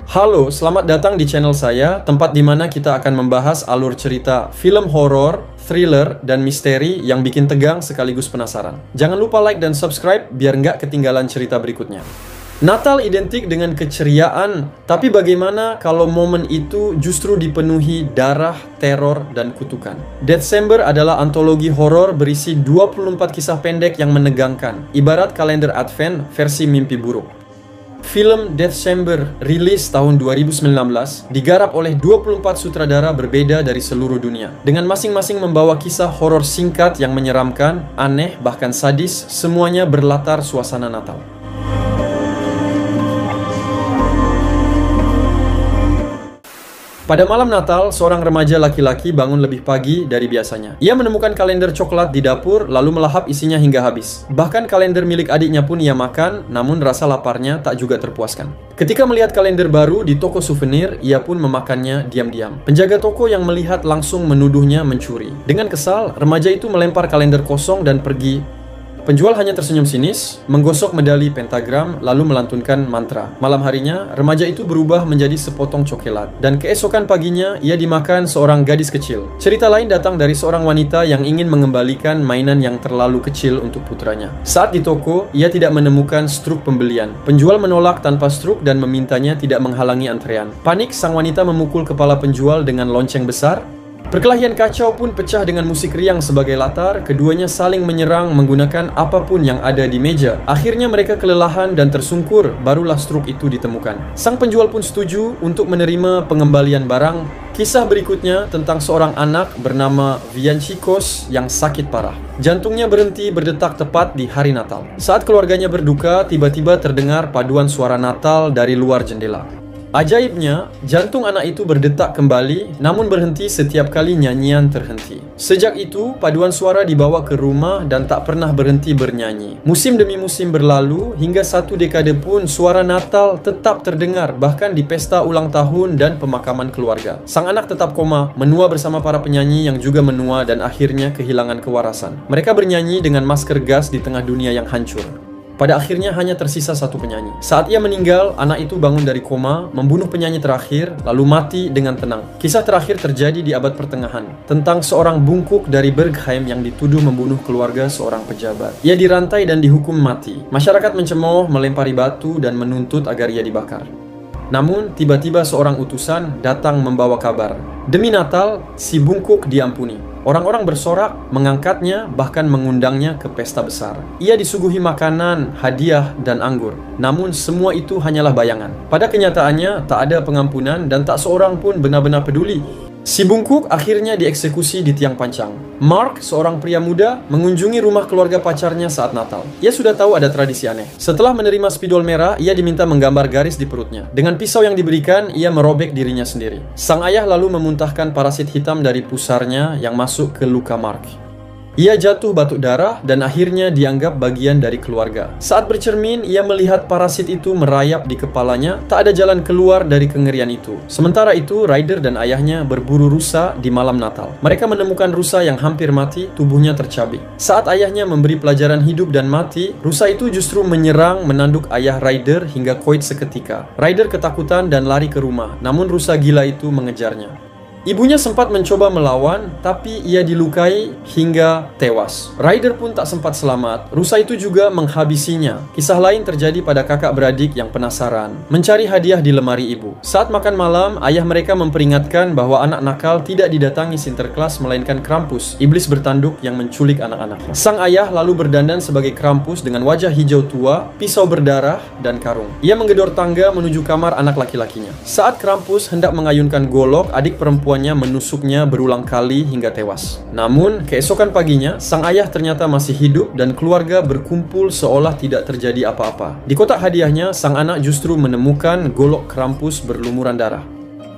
Halo, selamat datang di channel saya, tempat di mana kita akan membahas alur cerita film horor, thriller, dan misteri yang bikin tegang sekaligus penasaran. Jangan lupa like dan subscribe biar nggak ketinggalan cerita berikutnya. Natal identik dengan keceriaan, tapi bagaimana kalau momen itu justru dipenuhi darah, teror, dan kutukan? December adalah antologi horor berisi 24 kisah pendek yang menegangkan, ibarat kalender Advent versi mimpi buruk. Film December rilis tahun 2019 digarap oleh 24 sutradara berbeda dari seluruh dunia, dengan masing-masing membawa kisah horor singkat yang menyeramkan, aneh, bahkan sadis, semuanya berlatar suasana Natal. Pada malam Natal, seorang remaja laki-laki bangun lebih pagi dari biasanya. Ia menemukan kalender coklat di dapur, lalu melahap isinya hingga habis. Bahkan kalender milik adiknya pun ia makan, namun rasa laparnya tak juga terpuaskan. Ketika melihat kalender baru di toko souvenir, ia pun memakannya diam-diam. Penjaga toko yang melihat langsung menuduhnya mencuri. Dengan kesal, remaja itu melempar kalender kosong dan pergi. Penjual hanya tersenyum sinis, menggosok medali pentagram, lalu melantunkan mantra. Malam harinya, remaja itu berubah menjadi sepotong coklat, dan keesokan paginya ia dimakan seorang gadis kecil. Cerita lain datang dari seorang wanita yang ingin mengembalikan mainan yang terlalu kecil untuk putranya. Saat di toko, ia tidak menemukan struk pembelian. Penjual menolak tanpa struk dan memintanya tidak menghalangi antrean. Panik, sang wanita memukul kepala penjual dengan lonceng besar. Perkelahian kacau pun pecah dengan musik riang sebagai latar. Keduanya saling menyerang menggunakan apapun yang ada di meja. Akhirnya mereka kelelahan dan tersungkur, barulah struk itu ditemukan. Sang penjual pun setuju untuk menerima pengembalian barang. Kisah berikutnya tentang seorang anak bernama Vianchikos yang sakit parah. Jantungnya berhenti berdetak tepat di hari Natal. Saat keluarganya berduka, tiba-tiba terdengar paduan suara Natal dari luar jendela. Ajaibnya, jantung anak itu berdetak kembali, namun berhenti setiap kali nyanyian terhenti. Sejak itu, paduan suara dibawa ke rumah dan tak pernah berhenti bernyanyi. Musim demi musim berlalu, hingga 1 dekade pun suara Natal tetap terdengar, bahkan di pesta ulang tahun dan pemakaman keluarga. Sang anak tetap koma, menua bersama para penyanyi yang juga menua dan akhirnya kehilangan kewarasan. Mereka bernyanyi dengan masker gas di tengah dunia yang hancur. Pada akhirnya hanya tersisa satu penyanyi. Saat ia meninggal, anak itu bangun dari koma, membunuh penyanyi terakhir, lalu mati dengan tenang. Kisah terakhir terjadi di abad pertengahan, tentang seorang bungkuk dari Bergheim yang dituduh membunuh keluarga seorang pejabat. Ia dirantai dan dihukum mati. Masyarakat mencemooh, melempari batu, dan menuntut agar ia dibakar. Namun, tiba-tiba seorang utusan datang membawa kabar. Demi Natal, si bungkuk diampuni. Orang-orang bersorak, mengangkatnya, bahkan mengundangnya ke pesta besar. Ia disuguhi makanan, hadiah, dan anggur. Namun semua itu hanyalah bayangan. Pada kenyataannya, tak ada pengampunan dan tak seorang pun benar-benar peduli. Si bungkuk akhirnya dieksekusi di tiang pancang. Mark, seorang pria muda, mengunjungi rumah keluarga pacarnya saat Natal. Ia sudah tahu ada tradisi aneh. Setelah menerima spidol merah, ia diminta menggambar garis di perutnya. Dengan pisau yang diberikan, ia merobek dirinya sendiri. Sang ayah lalu memuntahkan parasit hitam dari pusarnya yang masuk ke luka Mark. Ia jatuh batuk darah dan akhirnya dianggap bagian dari keluarga. Saat bercermin, ia melihat parasit itu merayap di kepalanya. Tak ada jalan keluar dari kengerian itu. Sementara itu, Ryder dan ayahnya berburu rusa di malam Natal. Mereka menemukan rusa yang hampir mati, tubuhnya tercabik. Saat ayahnya memberi pelajaran hidup dan mati, rusa itu justru menyerang menanduk ayah Ryder hingga koit seketika. Ryder ketakutan dan lari ke rumah, namun rusa gila itu mengejarnya. Ibunya sempat mencoba melawan, tapi ia dilukai hingga tewas. Ryder pun tak sempat selamat. Rusa itu juga menghabisinya. Kisah lain terjadi pada kakak beradik yang penasaran, mencari hadiah di lemari ibu. Saat makan malam, ayah mereka memperingatkan bahwa anak nakal tidak didatangi Sinterklas melainkan Krampus, iblis bertanduk yang menculik anak-anaknya. Sang ayah lalu berdandan sebagai Krampus dengan wajah hijau tua, pisau berdarah, dan karung. Ia menggedor tangga menuju kamar anak laki-lakinya. Saat Krampus hendak mengayunkan golok, adik perempuan menusuknya berulang kali hingga tewas. Namun, keesokan paginya, sang ayah ternyata masih hidup dan keluarga berkumpul seolah tidak terjadi apa-apa. Di kotak hadiahnya, sang anak justru menemukan golok Krampus berlumuran darah.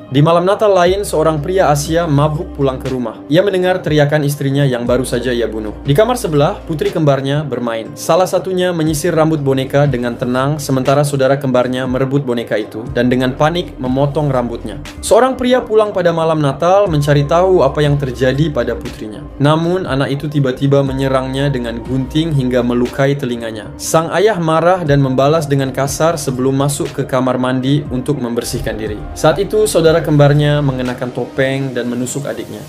Di malam Natal lain, seorang pria Asia mabuk pulang ke rumah. Ia mendengar teriakan istrinya yang baru saja ia bunuh. Di kamar sebelah, putri kembarnya bermain. Salah satunya menyisir rambut boneka dengan tenang, sementara saudara kembarnya merebut boneka itu dan dengan panik memotong rambutnya. Seorang pria pulang pada malam Natal mencari tahu apa yang terjadi pada putrinya. Namun, anak itu tiba-tiba menyerangnya dengan gunting hingga melukai telinganya. Sang ayah marah dan membalas dengan kasar sebelum masuk ke kamar mandi untuk membersihkan diri. Saat itu, saudara kembarnya mengenakan topeng dan menusuk adiknya.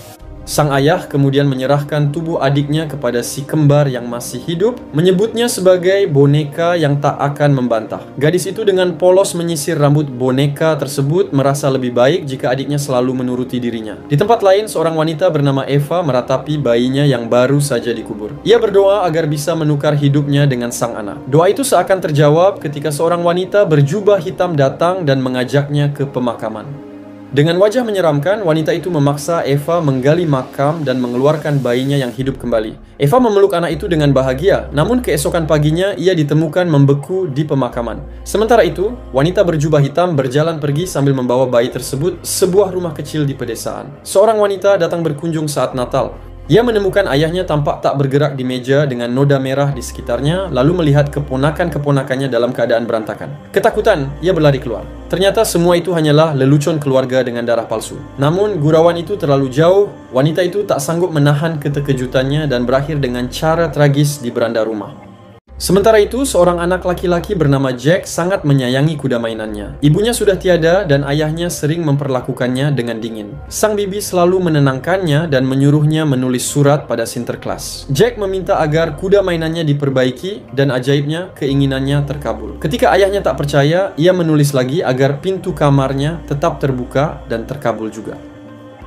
Sang ayah kemudian menyerahkan tubuh adiknya kepada si kembar yang masih hidup, menyebutnya sebagai boneka yang tak akan membantah. Gadis itu dengan polos menyisir rambut boneka tersebut merasa lebih baik jika adiknya selalu menuruti dirinya. Di tempat lain, seorang wanita bernama Eva meratapi bayinya yang baru saja dikubur. Ia berdoa agar bisa menukar hidupnya dengan sang anak. Doa itu seakan terjawab ketika seorang wanita berjubah hitam datang dan mengajaknya ke pemakaman. Dengan wajah menyeramkan, wanita itu memaksa Eva menggali makam dan mengeluarkan bayinya yang hidup kembali. Eva memeluk anak itu dengan bahagia, namun keesokan paginya ia ditemukan membeku di pemakaman. Sementara itu, wanita berjubah hitam berjalan pergi sambil membawa bayi tersebut sebuah rumah kecil di pedesaan. Seorang wanita datang berkunjung saat Natal. Ia menemukan ayahnya tampak tak bergerak di meja dengan noda merah di sekitarnya, lalu melihat keponakan-keponakannya dalam keadaan berantakan. Ketakutan, ia berlari keluar. Ternyata semua itu hanyalah lelucon keluarga dengan darah palsu. Namun, gurauan itu terlalu jauh, wanita itu tak sanggup menahan keterkejutannya dan berakhir dengan cara tragis di beranda rumah. Sementara itu, seorang anak laki-laki bernama Jack sangat menyayangi kuda mainannya. Ibunya sudah tiada dan ayahnya sering memperlakukannya dengan dingin. Sang bibi selalu menenangkannya dan menyuruhnya menulis surat pada Sinterklas. Jack meminta agar kuda mainannya diperbaiki dan ajaibnya keinginannya terkabul. Ketika ayahnya tak percaya, ia menulis lagi agar pintu kamarnya tetap terbuka dan terkabul juga.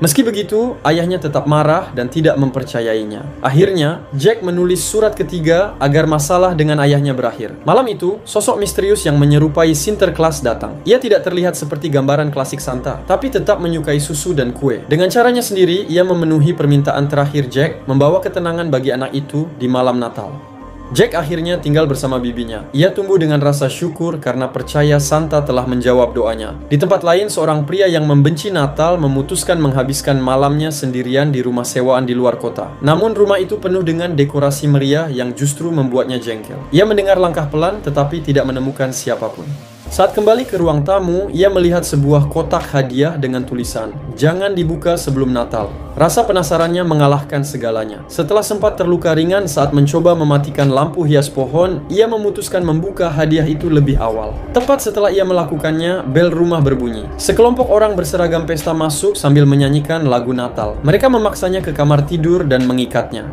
Meski begitu, ayahnya tetap marah dan tidak mempercayainya. Akhirnya, Jack menulis surat ketiga agar masalah dengan ayahnya berakhir. Malam itu, sosok misterius yang menyerupai Sinterklas datang. Ia tidak terlihat seperti gambaran klasik Santa, tapi tetap menyukai susu dan kue. Dengan caranya sendiri, ia memenuhi permintaan terakhir Jack, membawa ketenangan bagi anak itu di malam Natal. Jack akhirnya tinggal bersama bibinya. Ia tumbuh dengan rasa syukur karena percaya Santa telah menjawab doanya. Di tempat lain, seorang pria yang membenci Natal memutuskan menghabiskan malamnya sendirian di rumah sewaan di luar kota. Namun rumah itu penuh dengan dekorasi meriah yang justru membuatnya jengkel. Ia mendengar langkah pelan tetapi tidak menemukan siapapun. Saat kembali ke ruang tamu, ia melihat sebuah kotak hadiah dengan tulisan, "Jangan dibuka sebelum Natal." Rasa penasarannya mengalahkan segalanya. Setelah sempat terluka ringan saat mencoba mematikan lampu hias pohon, ia memutuskan membuka hadiah itu lebih awal. Tepat setelah ia melakukannya, bel rumah berbunyi. Sekelompok orang berseragam pesta masuk sambil menyanyikan lagu Natal. Mereka memaksanya ke kamar tidur dan mengikatnya.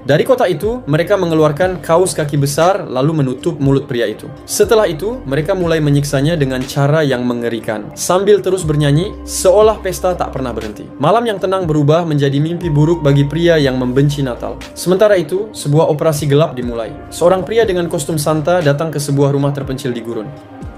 Dari kotak itu, mereka mengeluarkan kaus kaki besar lalu menutup mulut pria itu. Setelah itu, mereka mulai menyiksanya dengan cara yang mengerikan. Sambil terus bernyanyi, seolah pesta tak pernah berhenti. Malam yang tenang berubah menjadi mimpi buruk bagi pria yang membenci Natal. Sementara itu, sebuah operasi gelap dimulai. Seorang pria dengan kostum Santa datang ke sebuah rumah terpencil di gurun.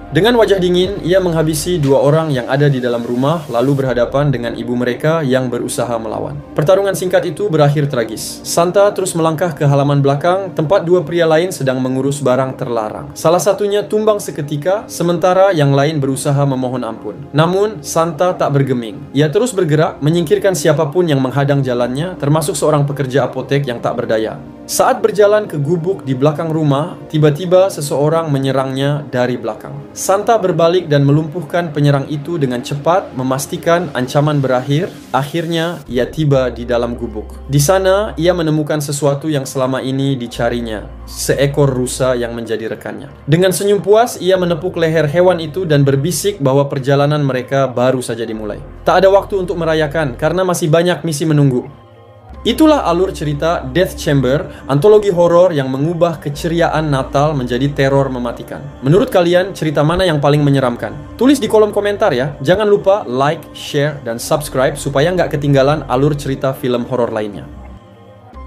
Dengan wajah dingin, ia menghabisi dua orang yang ada di dalam rumah lalu berhadapan dengan ibu mereka yang berusaha melawan. Pertarungan singkat itu berakhir tragis. Santa terus melangkah ke halaman belakang, tempat dua pria lain sedang mengurus barang terlarang. Salah satunya tumbang seketika, sementara yang lain berusaha memohon ampun. Namun, Santa tak bergeming. Ia terus bergerak, menyingkirkan siapapun yang menghadang jalannya, termasuk seorang pekerja apotek yang tak berdaya. Saat berjalan ke gubuk di belakang rumah, tiba-tiba seseorang menyerangnya dari belakang. Santa berbalik dan melumpuhkan penyerang itu dengan cepat, memastikan ancaman berakhir. Akhirnya, ia tiba di dalam gubuk. Di sana, ia menemukan sesuatu yang selama ini dicarinya, seekor rusa yang menjadi rekannya. Dengan senyum puas, ia menepuk leher hewan itu dan berbisik bahwa perjalanan mereka baru saja dimulai. Tak ada waktu untuk merayakan karena masih banyak misi menunggu. Itulah alur cerita Death Chamber, antologi horor yang mengubah keceriaan Natal menjadi teror mematikan. Menurut kalian, cerita mana yang paling menyeramkan? Tulis di kolom komentar ya. Jangan lupa like, share, dan subscribe supaya nggak ketinggalan alur cerita film horor lainnya.